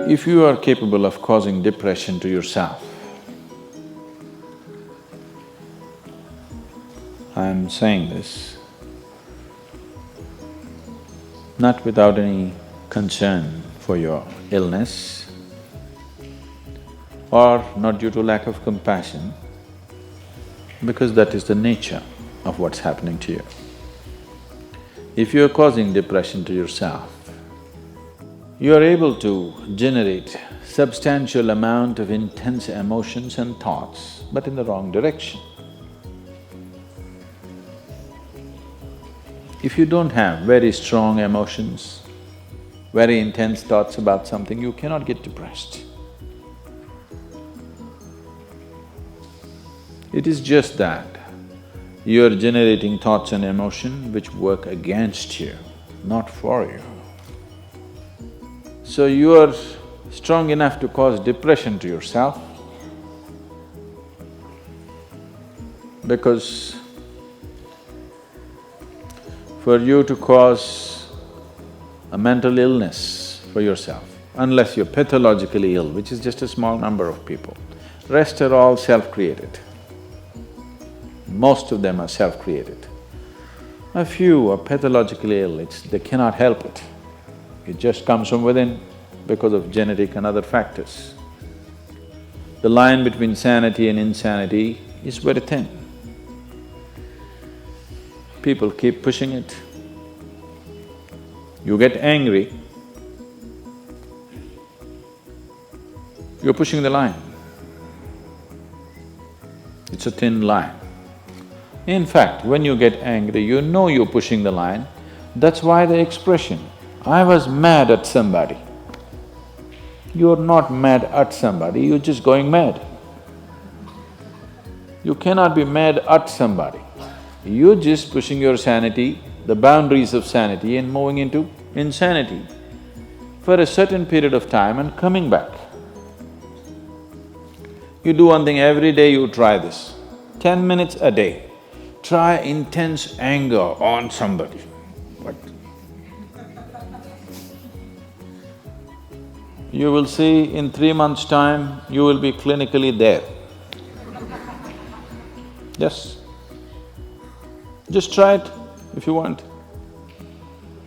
If you are capable of causing depression to yourself, I'm saying this not without any concern for your illness or not due to lack of compassion, because that is the nature of what's happening to you. If you're causing depression to yourself, you are able to generate substantial amount of intense emotions and thoughts, but in the wrong direction. If you don't have very strong emotions, very intense thoughts about something, you cannot get depressed. It is just that you are generating thoughts and emotion which work against you, not for you. So you are strong enough to cause depression to yourself because for you to cause a mental illness for yourself, unless you're pathologically ill, which is just a small number of people, rest are all self-created. Most of them are self-created. A few are pathologically ill, they cannot help it. It just comes from within because of genetic and other factors. The line between sanity and insanity is very thin. People keep pushing it. You get angry, you're pushing the line. It's a thin line. In fact, when you get angry, you know you're pushing the line. That's why the expression, "I was mad at somebody." You're not mad at somebody, you're just going mad. You cannot be mad at somebody. You're just pushing your sanity, the boundaries of sanity, and moving into insanity for a certain period of time and coming back. You do one thing every day, you try this, 10 minutes a day. Try intense anger on somebody. What? You will see in 3 months' time, you will be clinically there. Yes. Just try it if you want.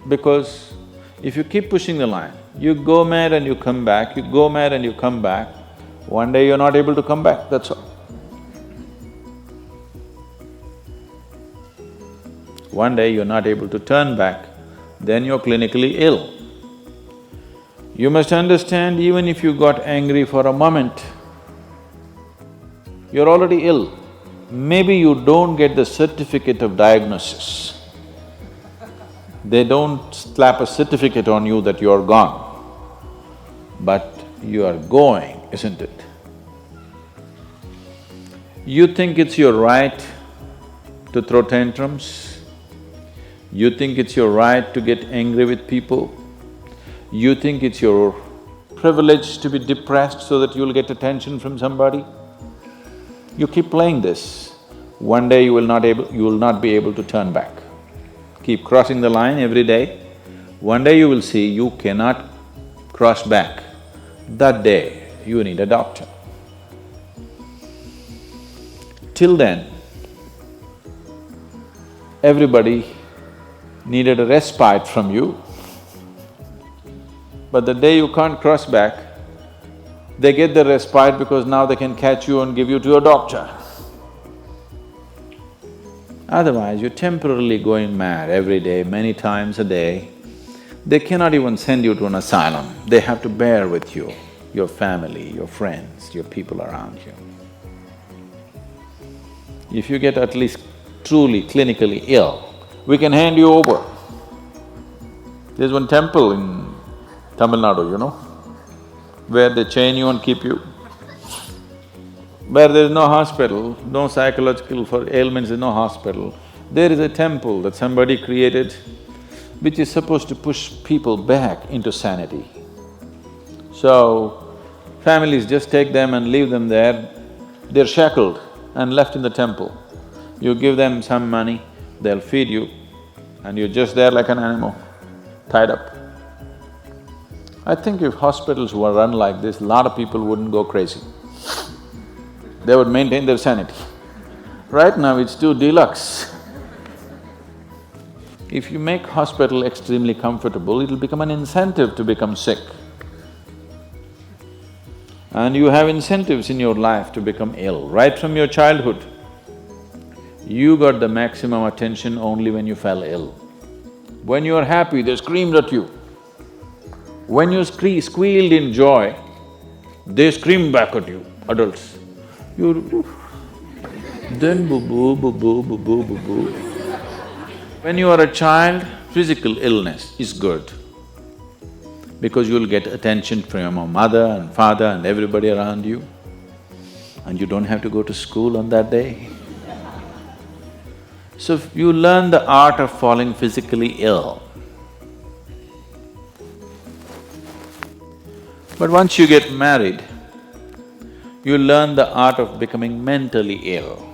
Because if you keep pushing the line, you go mad and you come back, you go mad and you come back, one day you're not able to come back, that's all. One day you're not able to turn back, then you're clinically ill. You must understand, even if you got angry for a moment, you're already ill. Maybe you don't get the certificate of diagnosis. They don't slap a certificate on you that you're gone, but you are going, isn't it? You think it's your right to throw tantrums, you think it's your right to get angry with people, you think it's your privilege to be depressed so that you'll get attention from somebody. You keep playing this, one day you will not be able to turn back. Keep crossing the line every day, one day you will see you cannot cross back. That day, you need a doctor. Till then, everybody needed a respite from you, but the day you can't cross back, they get the respite because now they can catch you and give you to a doctor. Otherwise, you're temporarily going mad every day, many times a day. They cannot even send you to an asylum, they have to bear with you, your family, your friends, your people around you. If you get at least truly clinically ill, we can hand you over. There's one temple in Tamil Nadu, you know, where they chain you and keep you. Where there is no hospital, no psychological for ailments, there's no hospital, there is a temple that somebody created which is supposed to push people back into sanity. So, families just take them and leave them there, they're shackled and left in the temple. You give them some money, they'll feed you, and you're just there like an animal, tied up. I think if hospitals were run like this, a lot of people wouldn't go crazy. They would maintain their sanity. Right now it's too deluxe. If you make hospital extremely comfortable, it'll become an incentive to become sick. And you have incentives in your life to become ill, right from your childhood. You got the maximum attention only when you fell ill. When you are happy, they screamed at you. When you squealed in joy, they screamed back at you, adults. You… then boo-boo, boo-boo, boo-boo, boo-boo. When you are a child, physical illness is good because you'll get attention from your mother and father and everybody around you, and you don't have to go to school on that day. So you learn the art of falling physically ill. But once you get married, you learn the art of becoming mentally ill.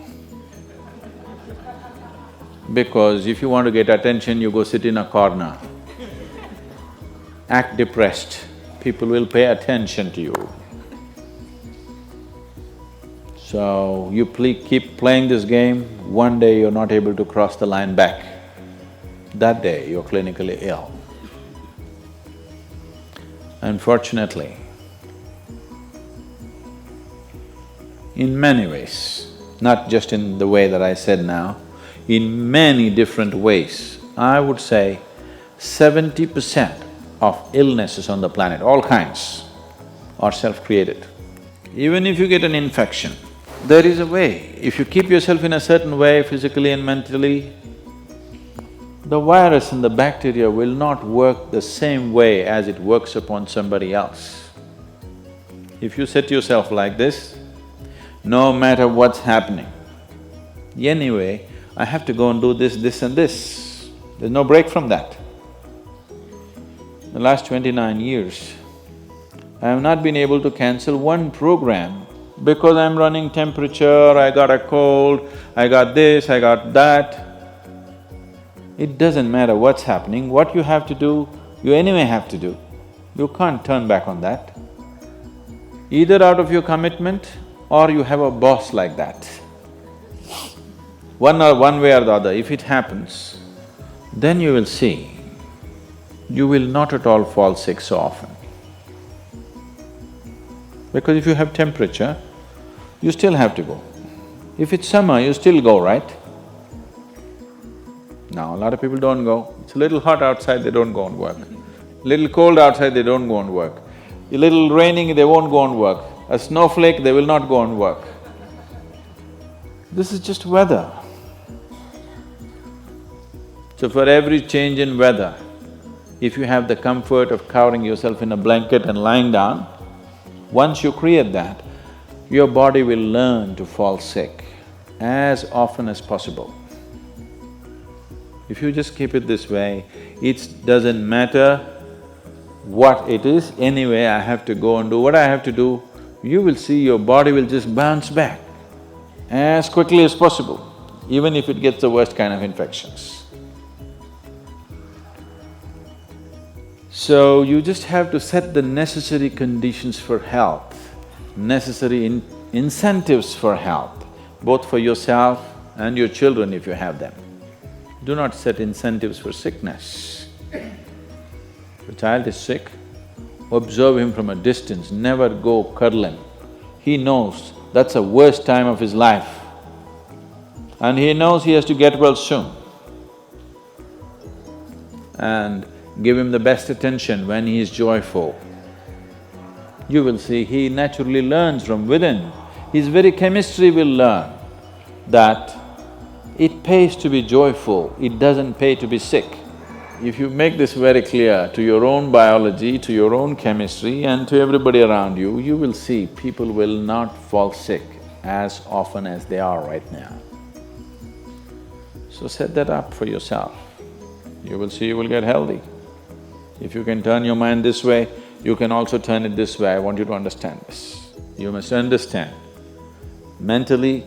Because if you want to get attention, you go sit in a corner. Act depressed, people will pay attention to you. So you keep playing this game, one day you're not able to cross the line back. That day you're clinically ill. Unfortunately, in many ways, not just in the way that I said now, in many different ways, I would say 70% of illnesses on the planet, all kinds, are self-created. Even if you get an infection, there is a way. If you keep yourself in a certain way, physically and mentally, the virus and the bacteria will not work the same way as it works upon somebody else. If you set yourself like this, no matter what's happening, anyway, I have to go and do this, this and this. There's no break from that. The last 29 years, I have not been able to cancel one program because I'm running temperature, I got a cold, I got this, I got that. It doesn't matter what's happening, what you have to do, you anyway have to do. You can't turn back on that. Either out of your commitment or you have a boss like that. One way or the other, if it happens, then you will see, you will not at all fall sick so often. Because if you have temperature, you still have to go. If it's summer, you still go, right? Now, a lot of people don't go. It's a little hot outside, they don't go and work. Little cold outside, they don't go and work. A little raining, they won't go and work. A snowflake, they will not go and work. This is just weather. So for every change in weather, if you have the comfort of covering yourself in a blanket and lying down, once you create that, your body will learn to fall sick as often as possible. If you just keep it this way, it doesn't matter what it is, anyway I have to go and do what I have to do, you will see your body will just bounce back as quickly as possible, even if it gets the worst kind of infections. So you just have to set the necessary conditions for health, necessary incentives for health, both for yourself and your children if you have them. Do not set incentives for sickness. If a child is sick, observe him from a distance, never go cuddle him. He knows that's the worst time of his life and he knows he has to get well soon. And give him the best attention when he is joyful. You will see he naturally learns from within. His very chemistry will learn that it pays to be joyful, it doesn't pay to be sick. If you make this very clear to your own biology, to your own chemistry and to everybody around you, you will see people will not fall sick as often as they are right now. So set that up for yourself. You will see you will get healthy. If you can turn your mind this way, you can also turn it this way. I want you to understand this. You must understand, mentally,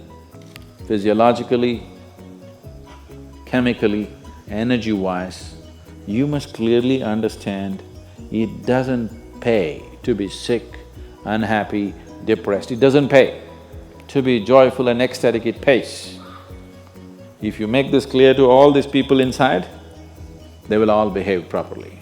physiologically, chemically, energy-wise, you must clearly understand it doesn't pay to be sick, unhappy, depressed. It doesn't pay. To be joyful and ecstatic, it pays. If you make this clear to all these people inside, they will all behave properly.